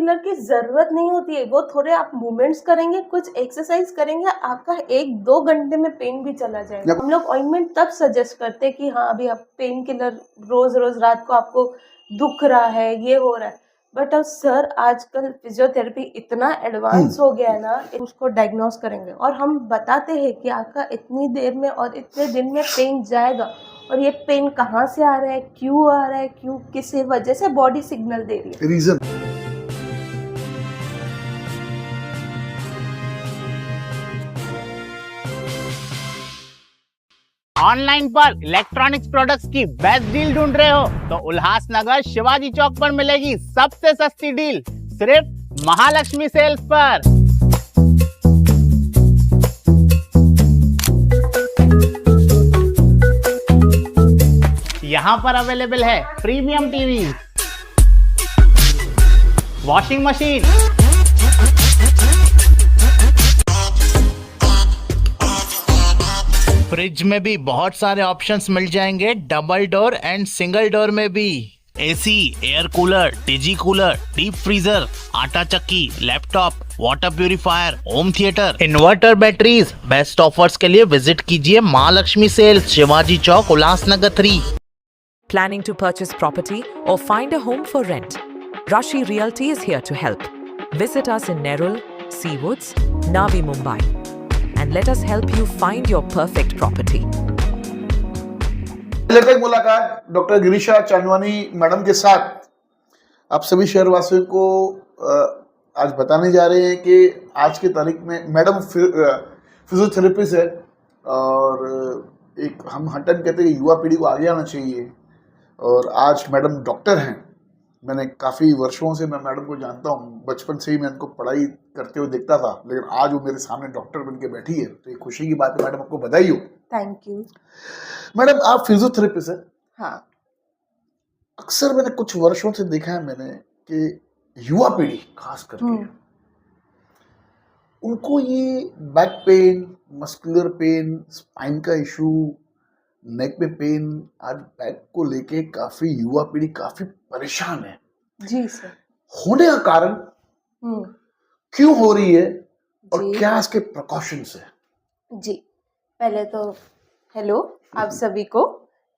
Killer की जरूरत नहीं होती है, वो थोड़े आप मूवमेंट्स करेंगे, कुछ एक्सरसाइज करेंगे, आपका 1-2 घंटे में पेन भी चला जाएगा। हम लोग ऑइंटमेंट तब सजेस्ट करते हैं कि हाँ अभी आप पेन किलर रोज रोज रात को आपको दुख रहा है, ये हो रहा है, बट अब सर आजकल फिजियोथेरेपी इतना एडवांस हो गया है ना, उसको डायग्नोस करेंगे और हम बताते हैं कि आपका इतनी देर में और इतने दिन में पेन जाएगा, और ये पेन कहाँ से आ रहा है, क्यों आ रहा है, क्यों, किस वजह से बॉडी सिग्नल दे रही है, रीजन। ऑनलाइन पर इलेक्ट्रॉनिक्स प्रोडक्ट्स की बेस्ट डील ढूंढ रहे हो तो उल्लासनगर शिवाजी चौक पर मिलेगी सबसे सस्ती डील, सिर्फ महालक्ष्मी सेल्स पर। यहाँ पर अवेलेबल है premium TV, washing machine, fridge में भी बहुत सारे ऑप्शंस मिल जाएंगे, double door and single door में भी। AC, air cooler, digi cooler, deep freezer, आटा चक्की, laptop, water purifier, home theatre, inverter, batteries. Best offers के लिए विजिट कीजिए Mahalakshmi sales, Shivaji Chowk, Ulhasnagar 3। Planning to purchase property or find a home for rent? Rashi Realty is here to help. Visit us in Nerul, Seawoods, Navi Mumbai, and let us help you find your perfect property. लेते हैं मुलाकात doctor Girisha Chandwani madam के साथ। आप सभी शहरवासियों को आज बताने जा रहे हैं कि आज की तारीख में मैडम फिजियोथेरेपिस्ट है, और एक हम हटन कहते हैं युवा पीढ़ी को आगे आना चाहिए, और आज मैडम डॉक्टर हैं। मैंने काफ़ी वर्षों से मैं मैडम को जानता हूँ, बचपन से ही मैं उनको पढ़ाई करते हुए देखता था, लेकिन आज वो मेरे सामने डॉक्टर बन के बैठी है, तो ये खुशी की बात है। मैडम आपको बधाई हो। Thank you. मैडम आप फिजियोथेरेपिस्ट हैं। हाँ। अक्सर मैंने कुछ वर्षों से देखा है मैंने कि युवा पीढ़ी खास करके उनको ये back pain, muscular pain, spine का इशू, नेक में पेन, आज बैक को लेके काफी युवा पीढ़ी काफी परेशान है। जी सर। होने का कारण क्यों हो रही है और क्या इसके प्रिकॉशंस है? जी, पहले तो हेलो आप सभी को,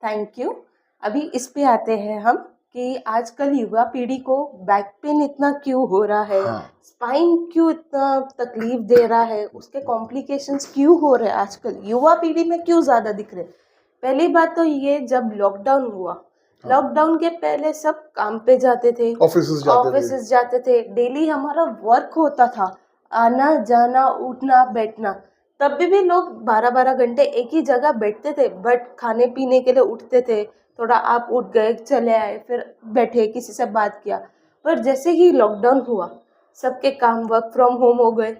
थैंक यू। अभी इस पे आते हैं हम कि आजकल युवा पीढ़ी को बैक पेन इतना क्यों हो रहा है, स्पाइन क्यों इतना तकलीफ दे रहा है, उसके कॉम्प्लिकेशंस क्यों हो रहे हैं, आजकल युवा पीढ़ी में क्यों ज्यादा दिख रहे। पहली बात तो ये, जब लॉकडाउन हुआ, लॉकडाउन के पहले सब काम पे जाते थे, ऑफिस जाते थे, डेली हमारा वर्क होता था, आना जाना उठना बैठना, तब भी लोग 12-12 घंटे एक ही जगह बैठते थे, बट खाने पीने के लिए उठते थे, थोड़ा आप उठ गए चले आए, फिर बैठे किसी से बात किया। पर जैसे ही लॉकडाउन हुआ सबके काम वर्क फ्रॉम होम हो गए।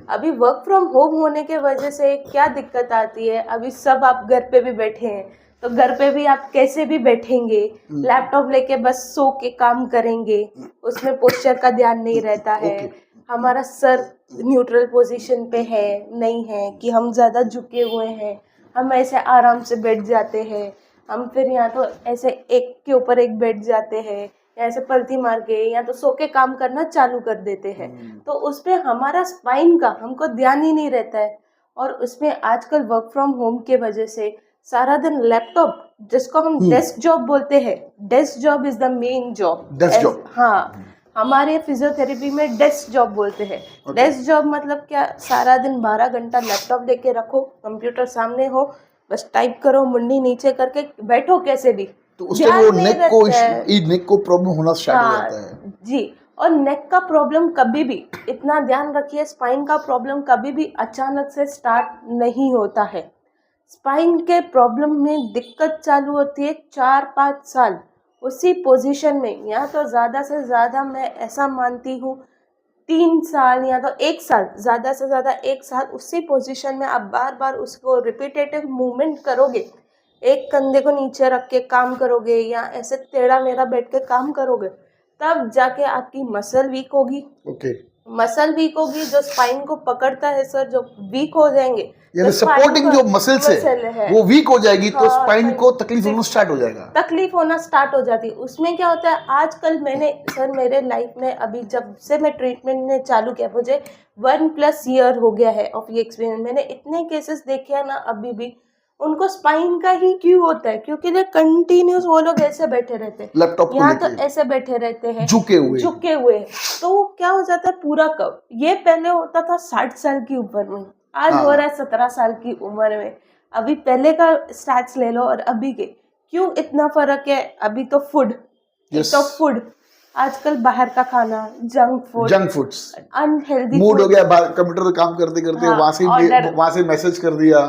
अभी वर्क फ्रॉम होम होने के वजह से क्या दिक्कत आती है, अभी सब आप घर पे भी बैठे हैं, तो घर पे भी आप कैसे भी बैठेंगे, लैपटॉप लेके बस सो के काम करेंगे, उसमें पोस्चर का ध्यान नहीं रहता है, हमारा सर न्यूट्रल पोजीशन पे है नहीं है कि हम ज़्यादा झुके हुए हैं, हम ऐसे आराम से बैठ जाते हैं, हम फिर या तो ऐसे एक के ऊपर एक बैठ जाते हैं, या ऐसे पलथी मार के या तो सो के काम करना चालू कर देते हैं, तो उसपे हमारा स्पाइन का हमको ध्यान ही नहीं रहता है। और उसमें आजकल वर्क फ्रॉम होम के वजह से सारा दिन लैपटॉप, जिसको हम डेस्क जॉब बोलते हैं, desk job is the main job. हाँ, हमारे फिजियोथेरेपी में डेस्क जॉब बोलते हैं। डेस्क जॉब मतलब क्या, सारा दिन 12 घंटा लैपटॉप लेके रखो, कंप्यूटर सामने हो, बस टाइप करो, मुंडी नीचे करके बैठो कैसे भी, तो उससे वो नेक को प्रॉब्लम होना स्टार्ट हो जाता है। जी, और नेक का प्रॉब्लम कभी भी, इतना ध्यान रखिए, स्पाइन का प्रॉब्लम कभी भी अचानक से स्टार्ट नहीं होता है। स्पाइन के प्रॉब्लम में दिक्कत चालू होती है 4-5 साल उसी पोजीशन में, या तो ज़्यादा से ज़्यादा मैं ऐसा मानती हूँ 3 साल या तो 1 साल, ज़्यादा से ज़्यादा 1 साल उसी पोजीशन में आप बार बार उसको रिपीटेटिव मूवमेंट करोगे, एक कंधे को नीचे रख के काम करोगे या ऐसे टेढ़ा मेढ़ा बैठ के काम करोगे, तब जाके आपकी मसल वीक होगी। मसल वीक होगी, जो स्पाइन को पकड़ता है सर, जो वीक हो जाएंगे, यानी तो spine सपोर्टिंग का जो मसल्स है वो वीक हो जाएगी, तो हाँ, स्पाइन को spine- तकलीफ होना स्टार्ट हो जाएगा। तकलीफ होना स्टार्ट हो जाती है। उसमें क्या होता है, आजकल मैंने सर मेरे लाइफ में अभी जब से मैं ट्रीटमेंट ने चालू किया, मुझे 1+ ईयर हो गया है ऑफ ये एक्सपीरियंस। मैंने इतने केसेस देखे हैं ना, अभी भी उनको स्पाइन का ही क्यों होता है, क्योंकि ये कंटिन्यूस वो लोग ऐसे बैठे रहते हैं, लैपटॉप को यहाँ तो लेके ऐसे बैठे रहते हैं झुके हुए। तो क्या हो जाता है पूरा कब, ये पहले होता था 60 साल की उम्र में, आज हो रहा है 17 साल की उम्र में। अभी पहले का स्टैट्स ले लो और अभी के, क्यों इतना फर्क है? अभी तो फूड, फूड आजकल बाहर का खाना, जंक फूड्स, अनहेल्दी मूड हो गया, कंप्यूटर पे काम करते करते वहां से मैसेज कर दिया,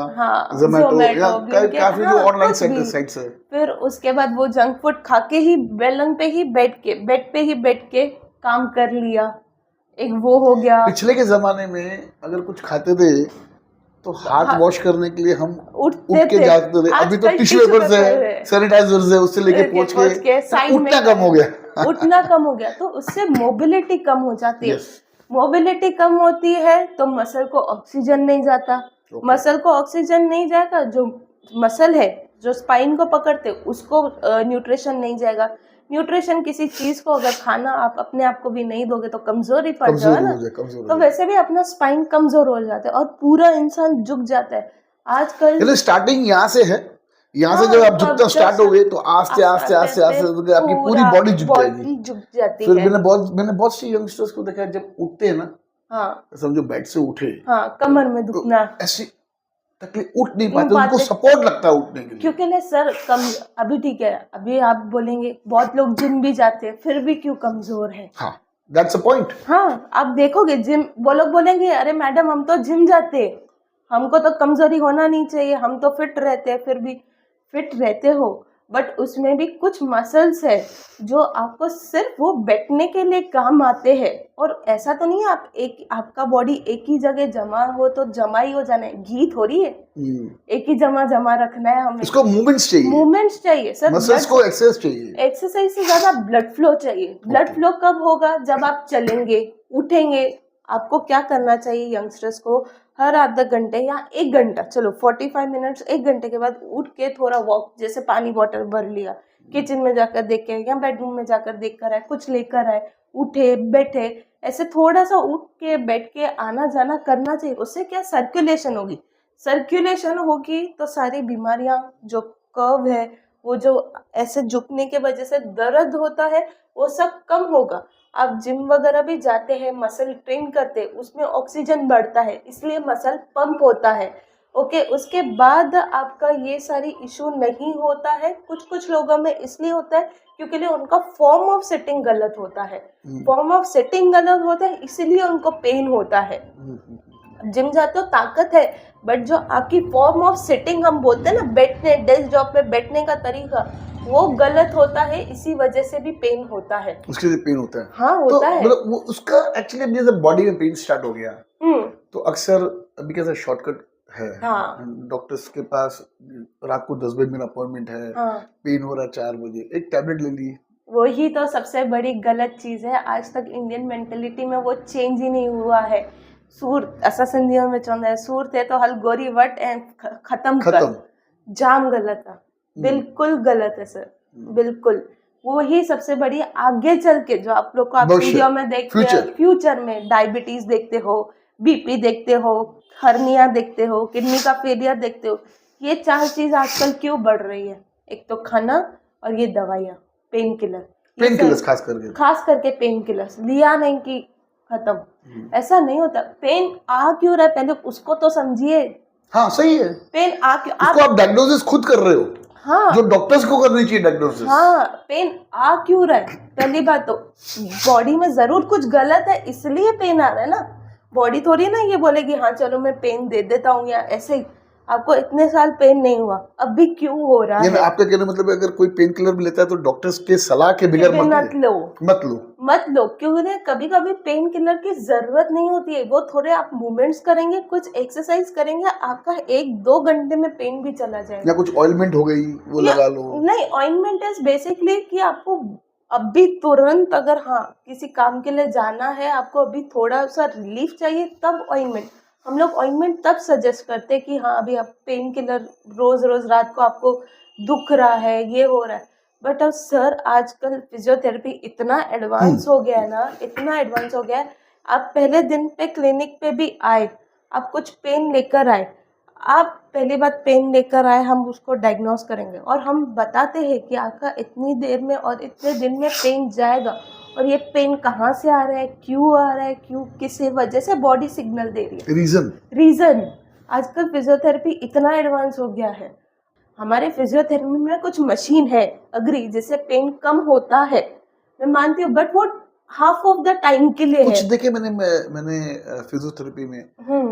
जोमेटो या काफी जो ऑनलाइन साइट्स है। फिर उसके बाद वो जंक फूड खा के ही बेलन पे ही बेड पे ही बैठ के काम कर लिया, एक वो हो गया। पिछले के जमाने में अगर कुछ खाते थे तो हाथ वॉश करने के लिए हम उठ के जाते थे, अभी तो टिश्यू पेपर है, सैनिटाइजर्स है, उससे लेके पोंछ के उठना कम हो गया उठना कम हो गया, तो उससे मोबिलिटी कम हो जाती है। मोबिलिटी कम होती है तो मसल को ऑक्सीजन नहीं जाता, मसल को ऑक्सीजन नहीं जाएगा, जो मसल है जो स्पाइन को पकड़ते उसको न्यूट्रिशन नहीं जाएगा। न्यूट्रिशन किसी चीज को अगर खाना आप अपने आप को भी नहीं दोगे तो कमजोर ही पड़ जाए ना, तो वैसे भी अपना स्पाइन कमजोर हो जाता है और पूरा इंसान झुक जाता है। आजकल स्टार्टिंग यहाँ से है, यहाँ से जब आप झुकना स्टार्ट हो गए तो आस्ते आस्ते आस्ते आस्ते आपकी पूरी बॉडी झुक जाती है। फिर मैंने बहुत सी यंगस्टर्स को देखा, जब उठते हैं ना, समझो बेड से उठे, कमर में दुखना, ऐसी तकलीफ, उठ नहीं पाते, उनको सपोर्ट लगता है उठने के लिए। क्योंकि नहीं सर अभी ठीक है, अभी आप बोलेंगे बहुत लोग जिम भी जाते हैं फिर भी क्यों कमजोर है। That's the point. आप देखोगे जिम, वो लोग बोलेंगे अरे मैडम हम तो जिम जाते हैं, हमको तो कमजोरी होना नहीं चाहिए, हम तो फिट रहते हैं। फिर भी फिट रहते हो, बट उसमें भी कुछ मसल्स है जो आपको सिर्फ वो बैठने के लिए काम आते हैं। और ऐसा तो नहीं है आपका बॉडी एक ही जगह जमा हो तो जमा ही हो जाना है, घी थोड़ी है एक ही जमा रखना है हमें। इसको मूवमेंट्स चाहिए सर, मसल्स को एक्सरसाइज चाहिए। एक्सरसाइज से ज्यादा ब्लड फ्लो चाहिए। ब्लड फ्लो कब होगा? जब आप चलेंगे, उठेंगे। आपको क्या करना चाहिए यंगस्टर्स को? हर आधा घंटे या 1 घंटा, चलो 45 मिनट्स, 1 घंटे के बाद उठ के थोड़ा वॉक, जैसे पानी बॉटल भर लिया, किचन में जाकर देख के या बेडरूम में जाकर देख कर आए, कुछ लेकर आए, उठे बैठे, ऐसे थोड़ा सा उठ के बैठ के आना जाना करना चाहिए। उससे क्या सर्कुलेशन होगी, सर्कुलेशन होगी तो सारी बीमारियां, जो कर्व है, वो जो ऐसे झुकने के वजह से दर्द होता है, वो सब कम होगा। आप जिम वगैरह भी जाते हैं, मसल ट्रेन करते हैं, उसमें ऑक्सीजन बढ़ता है, इसलिए मसल पंप होता है। ओके, उसके बाद आपका ये सारी इशू नहीं होता है। कुछ लोगों में इसलिए होता है क्योंकि उनका फॉर्म ऑफ सेटिंग गलत होता है। फॉर्म ऑफ सेटिंग गलत होता है, इसीलिए उनको पेन होता है। जिम जाते हो ताकत है, बट जो आपकी फॉर्म ऑफ सिटिंग हम बोलते हैं ना, बैठने, डेस्क जॉब पे बैठने का तरीका, वो गलत होता है, इसी वजह से भी पेन होता है। उसके लिए पेन होता है। हाँ, होता है। मतलब वो उसका एक्चुअली जब बॉडी में पेन स्टार्ट हो गया तो अक्सर अभी कैसा शॉर्टकट है, डॉक्टर्स के पास रात को 10 बजे मेरा अपॉइंटमेंट है, पेन हो रहा है 4 बजे, एक टैबलेट ले ली। वही तो सबसे बड़ी गलत चीज है। आज तक इंडियन मेंटेलिटी में वो चेंज ही नहीं हुआ है। सूर असा सिंधियों में चवंदा है, सूर थे तो हल गोरी वट ऐं खत्म कर। जाम गलत है, बिल्कुल गलत है सर, बिल्कुल। वो ही सबसे बड़ी आगे चल के जो आप लोग को आप वीडियो में देखते हो, फ्यूचर में डायबिटीज देखते हो, बीपी देखते हो, हर्निया देखते हो, किडनी का फेलियर देखते हो। ये 4 चीज आजकल क्यों बढ़ रही है? एक तो खाना और ये दवाइयाँ, पेन किलर्स, खास करके पेन किलर्स लिया नहीं कि खत्म। ऐसा नहीं होता। पेन आ क्यों रहा है पहले उसको तो समझिए। हाँ, सही है। पेन आ क्यों, आप डायग्नोसिस खुद कर रहे हो। हाँ, जो डॉक्टर्स को करनी चाहिए डायग्नोसिस। हाँ, पेन आ क्यों रहा है? पहली बात तो बॉडी में जरूर कुछ गलत है, इसलिए पेन आ रहा है ना। बॉडी थोड़ी ना ये बोलेगी हाँ चलो मैं पेन दे देता हूँ, या ऐसे ही आपको इतने साल पेन नहीं हुआ, अब भी क्यों हो रहा है? आपका कहने मतलब अगर कोई पेन किलर भी लेता है तो डॉक्टर्स के सलाह के बगैर मत लो। क्योंकि कभी कभी पेन किलर की जरूरत नहीं होती है। वो थोड़े आप मूवमेंट्स करेंगे, कुछ एक्सरसाइज करेंगे, आपका 1-2 घंटे में पेन भी चला जाएगा। या कुछ ऑइलमेंट हो गई वो लगा लो। नहीं, ऑइलमेंट इज बेसिकली कि आपको अभी तुरंत अगर हाँ किसी काम के लिए जाना है, आपको अभी थोड़ा सा रिलीफ चाहिए, तब ऑइंटमेंट, हम लोग ऑइंटमेंट तब सजेस्ट करते हैं कि हाँ अभी आप पेन किलर रोज रोज रात को आपको दुख रहा है, ये हो रहा है। बट अब सर आजकल फिजियोथेरेपी इतना एडवांस हो गया है ना, इतना एडवांस हो गया है। आप पहले दिन पे क्लिनिक पे भी आए, आप कुछ पेन लेकर आए, आप पहली बात पेन लेकर आए, हम उसको डायग्नोस करेंगे और हम बताते हैं कि आपका इतनी देर में और इतने दिन में पेन जाएगा, और ये पेन कहाँ से आ रहा है, क्यों आ रहा है, क्यों किस वजह से बॉडी सिग्नल दे रही है, रीजन। आजकल फिजियोथेरेपी इतना एडवांस हो गया है। हमारे फिजियोथेरेपी में कुछ मशीन है, अग्री, जिससे पेन कम होता है, मैं मानती हूँ, बट वो हाफ ऑफ द टाइम के लिए कुछ है। देखे मैंने फिजियोथेरेपी में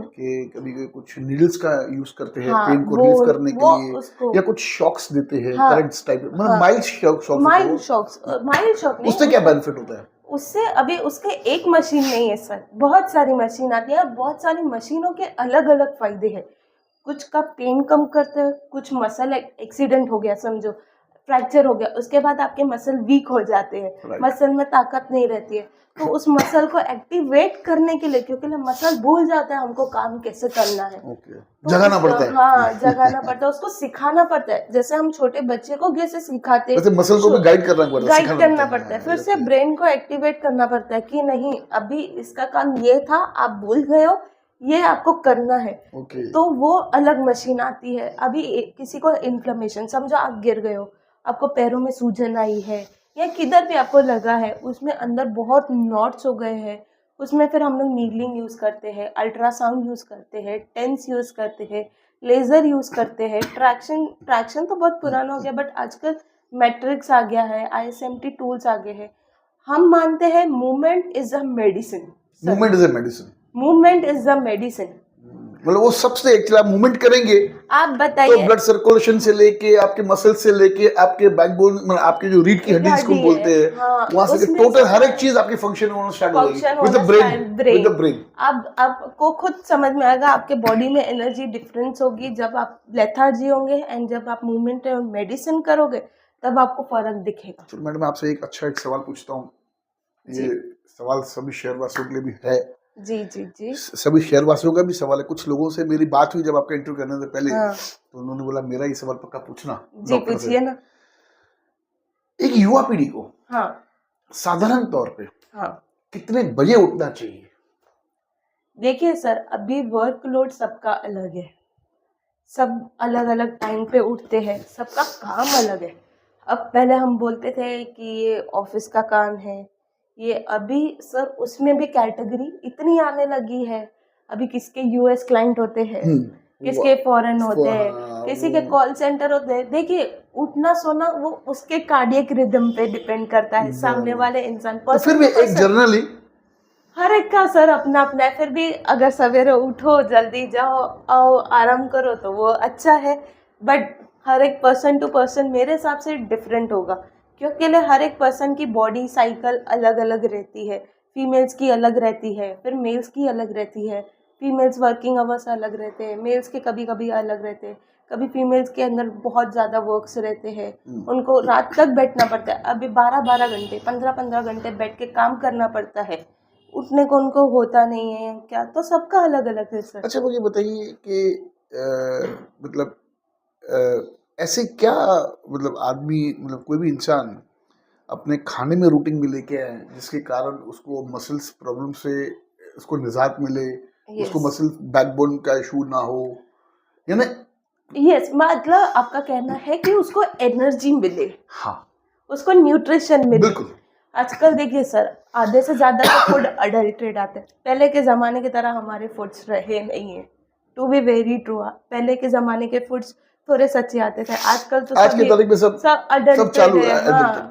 कि कभी कुछ नीडल्स का यूज करते हैं हाँ, पेन को वो- रिलीव करने वो के लिए, उसको- या कुछ शॉक्स देते हैं, हाँ, करंट्स टाइप, मतलब हाँ, mild shocks mild shocks, mild shock नहीं, उससे क्या बेनिफिट होता है? उससे अभी उसके एक मशीन नहीं है सर, बहुत सारी मशीन आती है, बहुत सारी मशीनों के अलग अलग फायदे हैं। कुछ का पेन कम करते हैं, कुछ मसल एक्सीडेंट हो गया, समझो फ्रैक्चर हो गया, उसके बाद आपके मसल वीक हो जाते हैं, Right. मसल में ताकत नहीं रहती है, तो उस मसल को एक्टिवेट करने के लिए, क्योंकि मसल भूल जाता है हमको काम कैसे करना है, ओके, तो जगाना उसको- पड़ता है। हाँ, जगाना पड़ता है, उसको सिखाना पड़ता है, जैसे हम छोटे बच्चे को कैसे सिखाते वैसे मसल को भी गाइड करना पड़ता है, गाइड सिखाना करना पड़ता है, फिर से Okay. ब्रेन को एक्टिवेट करना पड़ता है कि नहीं अभी इसका काम ये था, आप भूल गए हो, ये आपको करना है। ओके, तो वो अलग मशीन आती है। अभी किसी को इन्फ्लेमेशन, समझो आप गिर गए हो, आपको पैरों में सूजन आई है या किधर भी आपको लगा है, उसमें अंदर बहुत नॉट्स हो गए हैं, उसमें फिर हम लोग नीडलिंग यूज़ करते हैं, अल्ट्रासाउंड यूज़ करते हैं, टेंस यूज़ करते हैं, लेज़र यूज़ करते हैं, ट्रैक्शन तो बहुत पुराना हो गया, बट आजकल मैट्रिक्स आ गया है, ISMT टूल्स आ गए हैं। हम मानते हैं movement is a medicine, movement is a medicine, movement is a medicine. मतलब वो सबसे एक्चुअली आप मूवमेंट करेंगे आप तो बताइए, ब्लड सर्कुलेशन से लेके आपके मसल से लेके आपके बैकबोन, मतलब आपके जो रीढ़ की हड्डी जिसको हड्डी बोलते है, हैं, हाँ, वहां से उसमें टोटल से- हर एक चीज आपकी फंक्शन होना स्टार्ट हो फंक्शन जाएगी with the brain, with the brain. अब आपको खुद समझ में आएगा, आपके बॉडी में एनर्जी डिफरेंस होगी जब आप लेथार्जी होंगे, एंड जब आप मूवमेंट और मेडिसिन करोगे तब आपको फर्क दिखेगा। चलो मैडम, आपसे एक अच्छा एक सवाल पूछता हूँ, ये सवाल सभी शहरवासियों के लिए भी है, जी जी जी। सभी शहरवासियों का भी सवाल है। कुछ लोगों से मेरी बात हुई जब आपका इंटरव्यू करने से पहले, हाँ। तो उन्होंने बोला मेरा ये सवाल पक्का पूछना जी डॉक्टर से। पूछिए ना। एक युवा पीढ़ी को हाँ साधारण तौर पे हाँ, कितने बजे उठना चाहिए? देखिए सर, अभी वर्कलोड सबका अलग है, सब अलग अलग टाइम पे उठते हैं, सबका काम अलग है। अब पहले हम बोलते थे कि ये ऑफिस का काम है, ये अभी सर उसमें भी कैटेगरी इतनी आने लगी है। अभी किसके US क्लाइंट होते हैं, किसके फॉरेन होते हैं, किसी के कॉल सेंटर होते हैं। देखिए उठना सोना वो उसके कार्डियक रिदम पे डिपेंड करता है, सामने वाले इंसान तो फिर भी एक जर्नली हर एक का सर अपना अपना है। फिर भी अगर सवेरे उठो, जल्दी जाओ, आओ, आराम करो तो वो अच्छा है, बट हर एक पर्सन टू पर्सन मेरे हिसाब से डिफरेंट होगा, क्योंकि हर एक पर्सन की बॉडी साइकिल अलग अलग रहती है। फीमेल्स की अलग रहती है, फिर मेल्स की अलग रहती है। फीमेल्स वर्किंग आवर्स अलग रहते हैं, मेल्स के कभी कभी अलग रहते हैं। कभी फीमेल्स के अंदर बहुत ज़्यादा वर्क्स रहते हैं, उनको रात तक बैठना पड़ता है। अभी 12-12 घंटे, 15-15 घंटे बैठ के काम करना पड़ता है, उठने को उनको होता नहीं है क्या, तो सबका अलग अलग है सर। अच्छा मुझे बताइए कि मतलब ऐसे क्या, मतलब आदमी, मतलब कोई भी इंसान अपने खाने में रूटीन में लेके आए जिसके कारण उसको मसल्स प्रॉब्लम से उसको निजात मिले, उसको मसल बैकबोन का इशू ना हो, यानी यस, मतलब आपका कहना है कि उसको एनर्जी मिले, हाँ उसको न्यूट्रिशन मिले। बिल्कुल। आजकल देखिए सर, आधे से ज़्यादा तो फूड अडल्ट्रेट आते हैं। पहले के ज़माने की तरह हमारे फूड्स रहे नहीं है, टू बी वेरी ट्रू। पहले के ज़माने के फूड्स थोड़े सच्चे आते थे, आजकल तो आज के तारीख में सब चालू है,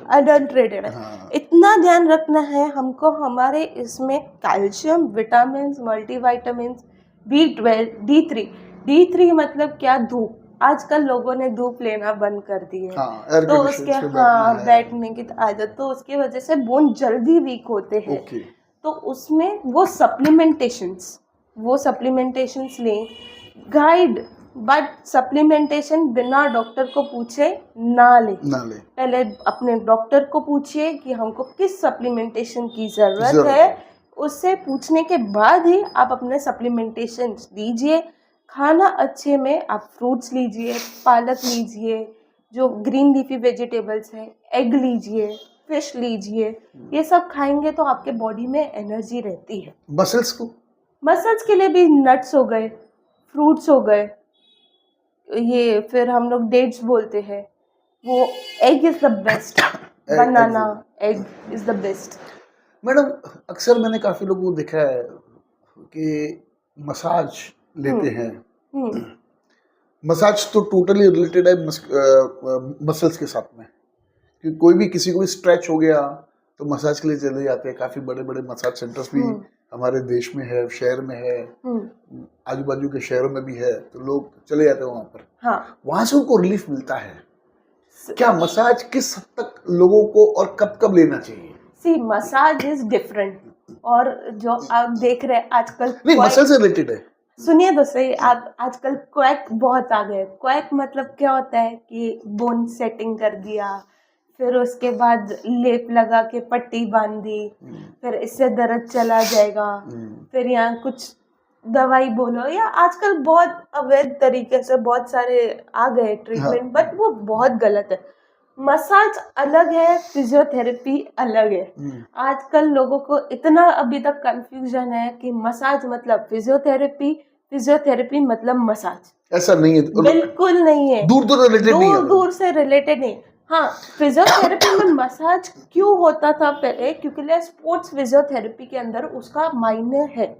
अडल्ट्रेटेड है। इतना ध्यान रखना है हमको, हमारे इसमें calcium, vitamin, multivitamin, B12, D3 मतलब क्या, धूप। आजकल लोगों ने धूप लेना बंद कर दी है, हाँ, तो उसके बैठने की आदत, तो उसकी वजह से बोन जल्दी वीक होते हैं। तो उसमें वो सप्लीमेंटेशंस लें। गाइड बट सप्लीमेंटेशन बिना डॉक्टर को पूछे ना ले। पहले अपने डॉक्टर को पूछिए कि हमको किस सप्लीमेंटेशन की जरूरत है, उससे पूछने के बाद ही आप अपने सप्लीमेंटेशन दीजिए। खाना अच्छे में आप फ्रूट्स लीजिए, पालक लीजिए, जो ग्रीन लीफी वेजिटेबल्स है, एग लीजिए, फिश लीजिए, ये सब खाएंगे तो आपके बॉडी में एनर्जी रहती है। मसल्स के लिए भी नट्स हो गए, फ्रूट्स हो गए, ये फिर हम लोग डेट्स बोलते हैं, वो egg is the best, banana egg is the best. Madam अक्सर मैंने काफी लोगों को देखा है कि मसाज लेते हैं। मसाज तो टोटली रिलेटेड है मसल्स के साथ में, कि कोई भी किसी को भी स्ट्रेच हो गया तो मसाज के लिए चले जाते हैं। काफी बड़े बड़े मसाज सेंटर्स भी हमारे देश में है, शहर में है, आजू बाजू के शहरों में भी है, तो लोग चले जाते हैं वहां पर। हाँ। वहां से उनको रिलीफ मिलता है। क्या मसाज किस हद तक लोगों को और कब कब लेना चाहिए? सी मसाज इज डिफरेंट, और जो आप देख रहे हैं आजकल नहीं मसल से रिलेटेड है। सुनिए तो सही, आप आजकल क्वैक बहुत आ गए। क्वैक मतलब क्या होता है कि बोन सेटिंग कर दिया, फिर उसके बाद लेप लगा के पट्टी बांध दी, फिर इससे दर्द चला जाएगा, फिर यहाँ कुछ दवाई बोलो, या आजकल बहुत अवैध तरीके से बहुत सारे आ गए ट्रीटमेंट, बट वो बहुत गलत है। मसाज अलग है, फिजियोथेरेपी अलग है। आजकल लोगों को इतना अभी तक कंफ्यूजन है कि मसाज मतलब फिजियोथेरेपी, फिजियोथेरेपी मतलब मसाज। ऐसा नहीं है, बिल्कुल नहीं है, दूर दूर से रिलेटेड नहीं। हाँ, फिजियोथेरेपी में मसाज क्यों होता था पहले, क्योंकि स्पोर्ट्स फिजियोथेरेपी के अंदर उसका मायने है।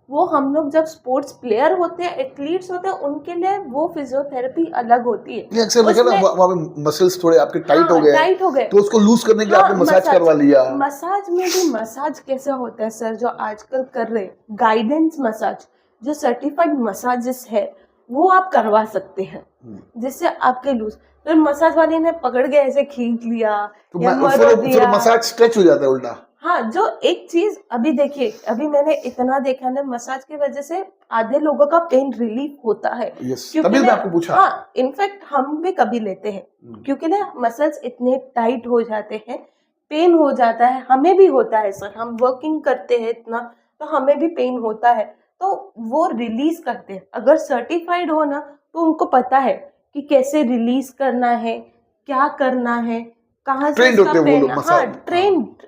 वो हम लोग जब स्पोर्ट्स प्लेयर होते हैं, एथलीट्स होते हैं, उनके लिए वो फिजियोथेरेपी अलग होती है। अक्सर देखा ना वहाँ पे मसल्स थोड़े आपके टाइट हो गए, तो उसको लूज करने के लिए आपने मसाज करवा लिया। मसाज में भी मसाज कैसे होता है सर, जो आजकल कर रहे गाइडेंस मसाज, जो सर्टिफाइड मसाजेस है, वो आप करवा सकते हैं, जिससे आपके लूज। फिर मसाज वाले ने पकड़ के ऐसे खींच लिया तो फिर मसाज स्ट्रेच हो जाता है उल्टा। हाँ, जो एक चीज अभी देखिए, अभी मैंने इतना देखा ना, मसाज की वजह से आधे लोगों का पेन रिलीफ होता है। तभी मैं आपको पूछा। हाँ, इनफैक्ट हम भी कभी लेते हैं, क्योंकि ना मसल्स इतने टाइट हो जाते हैं, पेन हो जाता है, हमें भी होता है सर, हम वर्किंग करते हैं इतना, तो हमें भी पेन होता है, तो वो रिलीज करते हैं। अगर सर्टिफाइड हो ना, तो उनको पता है कि कैसे रिलीज करना है, क्या करना है, कहाँ से उसका पेन। हाँ,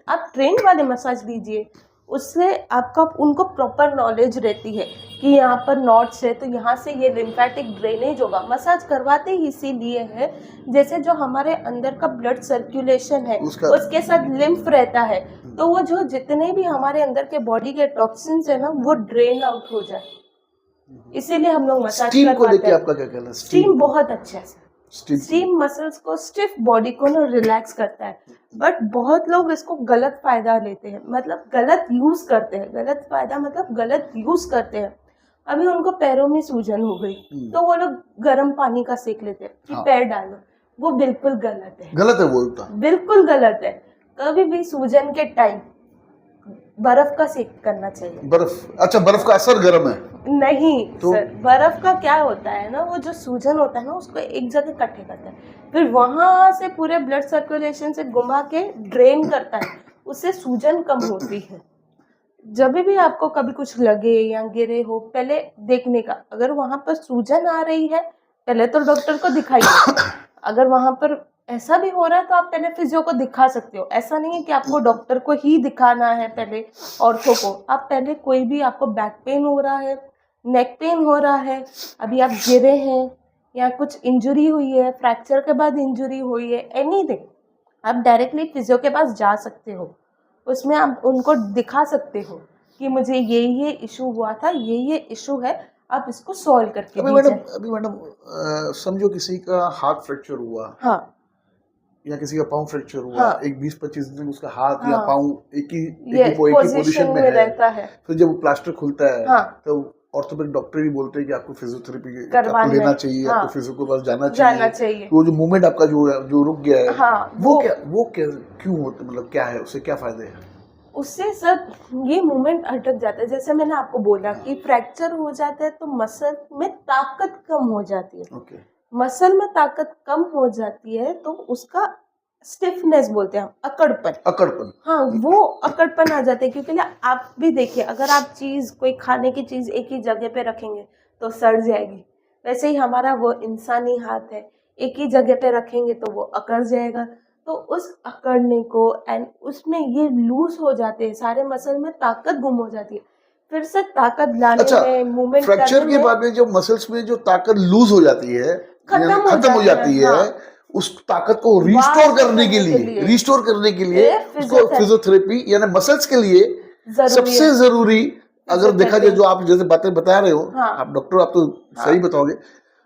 आप ट्रेंड वाले मसाज लीजिए, उससे आपका उनको प्रॉपर नॉलेज रहती है कि यहाँ पर नॉट्स है तो यहाँ से ये लिम्फेटिक ड्रेनेज होगा। मसाज करवाते ही इसीलिए है, जैसे जो हमारे अंदर का ब्लड सर्कुलेशन है उसके साथ लिम्फ रहता है, तो वो जो जितने भी हमारे अंदर के बॉडी के टॉक्सिन्स है ना, वो ड्रेन आउट हो जाए। इसीलिए हम लोग मसाज करवाते हैं। आपका क्या कहना है? स्टीम बहुत अच्छा है। स्टीम मसल्स को, स्टिफ बॉडी को ना रिलैक्स करता है, बट बहुत लोग इसको गलत फायदा लेते हैं, मतलब गलत यूज करते हैं। गलत फायदा मतलब गलत यूज करते हैं। अभी उनको पैरों में सूजन हो गई तो वो लोग गर्म पानी का सेक लेते हैं कि पैर डालो, वो बिल्कुल गलत है। गलत है, बोलता बिल्कुल गलत है। कभी भी सूजन के टाइम बर्फ का सेक करना चाहिए। बर्फ? अच्छा, बर्फ का असर गर्म है? नहीं तो? सर, बर्फ का क्या होता है ना, वो जो सूजन होता है ना, उसको एक जगह इकट्ठे करता है, फिर वहां से पूरे ब्लड सर्कुलेशन से घुमा के ड्रेन करता है, उससे सूजन कम होती है। जब भी आपको कभी कुछ लगे या गिरे हो, पहले देखने का, अगर वहां पर सूजन आ रही है पहले तो डॉक्टर को दिखाइए। अगर वहां पर ऐसा भी हो रहा है तो आप पहले फिजियो को दिखा सकते हो। ऐसा नहीं है कि आपको डॉक्टर को ही दिखाना है पहले, ऑर्थो को। आप पहले कोई भी, आपको बैक पेन हो रहा है, नेक पेन हो रहा है, अभी आप गिरे हैं या कुछ इंजरी हुई है, फ्रैक्चर के बाद इंजरी हुई है, एनीथिंग, आप डायरेक्टली फिजियो के पास जा सकते हो। उसमें आप उनको दिखा सकते हो कि मुझे ये इशू हुआ था, ये इशू है, आप इसको सॉल्व करके अभी मैडम समझो किसी का हाथ फ्रैक्चर हुआ, हाँ, या किसी का पाँव फ्रैक्चर हुआ, हाँ, एक 20-25 दिन उसका हाथ या पाँव एक ही पोजीशन में रहता है, फिर जब प्लास्टर खुलता है, हाँ, तो ऑर्थोपेडिक डॉक्टर ही बोलते हैं कि आपको फिजियोथेरेपी लेना चाहिए, हाँ, आपको फिजियो के पास जाना चाहिए। वो जो मूवमेंट आपका जो रुक गया है, हाँ, वो क्या क्यों होता, मतलब क्या है, उससे क्या फायदे हैं? उससे सर ये मूवमेंट अटक जाता है। जैसे मैंने आपको बोला कि फ्रैक्चर हो जाता है तो मसल में ताकत कम हो जाती है। ओके, मसल में ताकत कम हो जाती है तो उसका स्टिफनेस बोलते हैं हम, अकड़पन। अकड़पन। हाँ, वो अकड़पन आ जाते हैं क्योंकि आप भी देखिए, अगर आप चीज़ कोई खाने की चीज़ एक ही जगह पे रखेंगे तो सड़ जाएगी। वैसे ही हमारा वो इंसानी हाथ है, एक ही जगह पे रखेंगे तो वो अकड़ जाएगा। तो उस अकड़ने को एंड उसमें ये लूज हो जाते हैं, सारे मसल में ताकत गुम हो जाती है। फिर से ताकत लाने अच्छा, में, मूवमेंट फ्रैक्चर करने के में बाद में जो मसल्स में जो ताकत लूज हो जाती है, खत्म हो जाती है, हाँ। उस ताकत को रिस्टोर करने के लिए उसको फिजियोथेरेपी यानी मसल्स के लिए जरूरी सबसे है। जरूरी, अगर देखा जाए, जो आप जैसे बातें बता रहे हो, हाँ। आप डॉक्टर, आप तो सही बताओगे,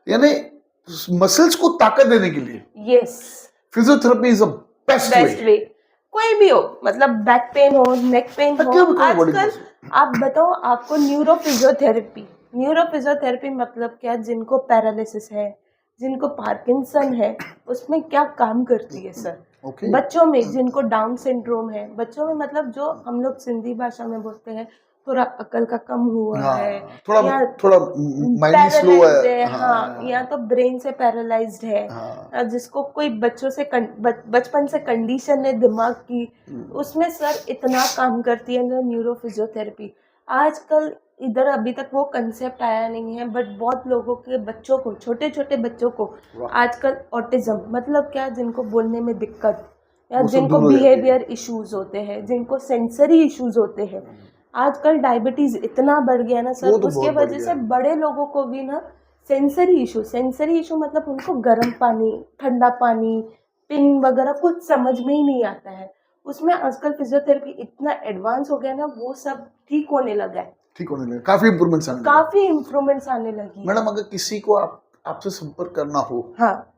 यानी मसल्स को ताकत देने के लिए yes, physiotherapy is the best way. कोई भी हो, मतलब बैक पेन हो, नेक पेन हो, body आजकल आप बताओ, आपको न्यूरोफिजियोथेरेपी मतलब क्या, जिनको पैरालिसिस है, जिनको पार्किंसन है, उसमें क्या काम करती है सर। Okay. बच्चों में जिनको डाउन सिंड्रोम है, बच्चों में मतलब जो हम लोग सिंधी भाषा में बोलते हैं थोड़ा अकल का कम हुआ है, थोड़ा माइंड स्लो है, हाँ, या तो ब्रेन से पैरालाइज्ड है, जिसको कोई बचपन से कंडीशन है दिमाग की, उसमें सर इतना काम करती है ना न्यूरोफिजियोथेरेपी। आजकल इधर अभी तक वो कंसेप्ट आया नहीं है, बट बहुत लोगों के बच्चों को, छोटे छोटे बच्चों को आजकल ऑटिज्म मतलब क्या, जिनको बोलने में दिक्कत या जिनको बिहेवियर इश्यूज होते हैं, जिनको सेंसरी इश्यूज होते हैं, आजकल डायबिटीज इतना बढ़ गया ना सर, उसके वजह से बड़े लोगों को भी ना सेंसरी इशू मतलब उनको गर्म पानी, ठंडा पानी, पिन वगैरह कुछ समझ में ही नहीं आता है। उसमें आजकल फिजियोथेरेपी इतना एडवांस हो गया ना, वो सब ठीक होने लगा है, काफी इम्प्रूवमेंट्स आने लगी। मैडम, अगर किसी को आपसे संपर्क करना हो, हाँ,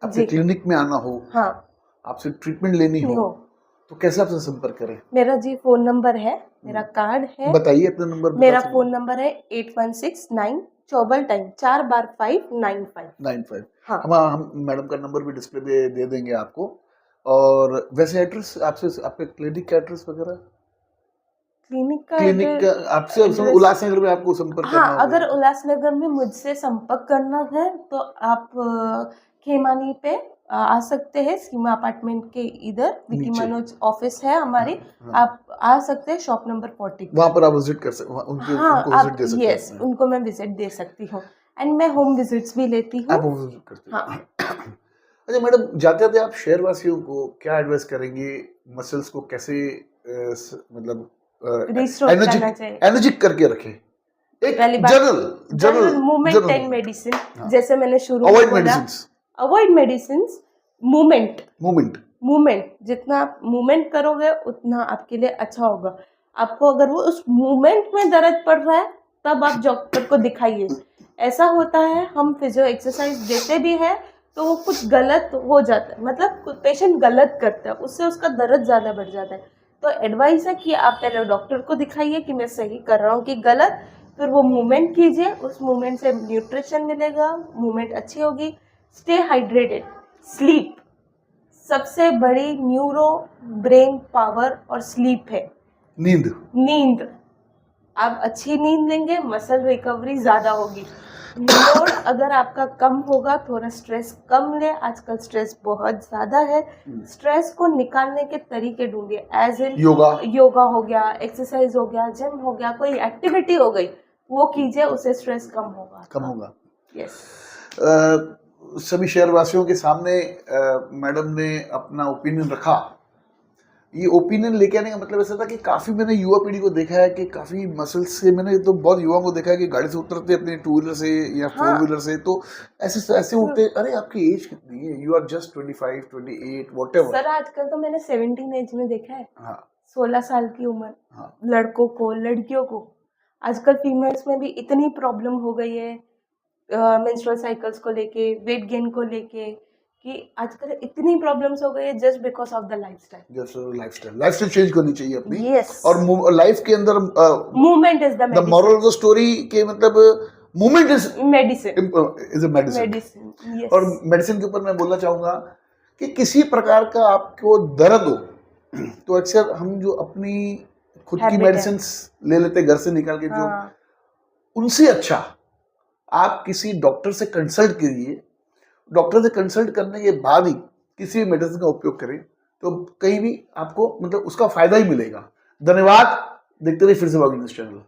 आपके क्लिनिक में आना हो, हाँ, आपसे ट्रीटमेंट लेनी हो, तो कैसे आपसे संपर्क करें? मेरा जी फोन नंबर है, मेरा कार्ड है, बताइए अपना नंबर। मेरा फोन नंबर है 8169 4 बार 595। हाँ, हम मैडम का नंबर भी डिस्प्ले पे दे देंगे आपको। और वैसे एड्रेस आपसे, आपके क्लिनिक का एड्रेस वगैरह? क्लिनिक का आपसे उल्लासनगर में आपको संपर्क करना होगा। अगर उल्लासनगर में मुझसे संपर्क करना है तो आप खेमानी पे आ सकते हैं, सीमा अपार्टमेंट के इधर विकी मनोज ऑफिस है हमारी, आप आ सकते हैं, शॉप नंबर 40, वहाँ पर आप विजिट कर सकते, उनको विजिट दे सकते हैं। यस, उनको मैं विजिट दे सकती हूँ, एंड मैं होम विजिट्स भी लेती हूँ। आप विजिट करते हैं? अच्छा मैडम, जाते जाते आप शहरवासियों को क्या एडवाइस करेंगे, मसल्स को कैसे मतलब एनर्जिक करके रखें? एक जनरल मूवमेंट एंड मेडिसिन, जैसे मैंने शुरू में बोला, अवॉइड मेडिसिन, मूवमेंट जितना आप मूवमेंट करोगे उतना आपके लिए अच्छा होगा। आपको अगर वो उस मूवमेंट में दर्द पड़ रहा है तब आप डॉक्टर को दिखाइए। ऐसा होता है, हम फिजियो एक्सरसाइज देते भी है तो वो कुछ गलत हो जाता है, मतलब पेशेंट गलत करता है, उससे उसका दर्द ज़्यादा बढ़ जाता है। तो एडवाइस है कि आप पहले डॉक्टर को दिखाइए कि मैं सही कर रहा हूँ कि गलत, फिर वो मूवमेंट कीजिए, उस मूवमेंट से न्यूट्रिशन मिलेगा, मूवमेंट अच्छी होगी। स्टे हाइड्रेटेड, स्लीप सबसे बड़ी न्यूरो ब्रेन पावर और स्लीप है। नींद आप अच्छी नींद लेंगे, मसल रिकवरी ज़्यादा होगी। लोड अगर आपका कम होगा, थोड़ा स्ट्रेस कम ले, आजकल स्ट्रेस बहुत ज़्यादा है, स्ट्रेस को निकालने के तरीके ढूंढिए, एज इन योगा हो गया, एक्सरसाइज हो गया, जिम हो गया, कोई एक्टिविटी हो गई वो कीजिए, उससे स्ट्रेस कम होगा। यस। सभी शहरवासियों के सामने मैडम ने अपना ओपिनियन रखा। ये ओपिनियन लेके आने का मतलब ऐसा था कि काफ़ी मैंने युवा पीढ़ी को देखा है कि काफ़ी मसल्स से, मैंने तो बहुत युवाओं को देखा है कि गाड़ी से उतरते अपने 2 व्हीलर से या 4 व्हीलर से, तो ऐसे उठते, अरे आपकी एज कितनी है, you are just 25, 28 whatever. Sir आजकल तो मैंने 17 एज में देखा है। हाँ, 16 साल की उम्र, लड़कों को, लड़कियों को। आजकल फीमेल्स में भी इतनी प्रॉब्लम हो गई है मेंस्ट्रुअल साइकिल्स को लेके, वेट गेन को लेके, कि आजकल इतनी प्रॉब्लम्स हो गई है just because of the lifestyle. Lifestyle change करनी चाहिए अपनी। yes. और लाइफ के अंदर movement is the moral of the story के मतलब मूवमेंट इज मेडिसिन। yes. और मेडिसिन के ऊपर मैं बोलना चाहूंगा कि किसी प्रकार का आपको दर्द हो, तो अक्सर हम जो अपनी खुद की Habit है। मेडिसिन ले लेते हैं घर से निकाल के, जो हाँ, उनसे अच्छा आप किसी डॉक्टर से कंसल्ट करिए। डॉक्टर से कंसल्ट करने के बाद ही किसी भी मेडिसिन का उपयोग करें, तो कहीं भी आपको मतलब उसका फायदा ही मिलेगा। धन्यवाद। देखते रहिए फिर से बागी न्यूज़ चैनल।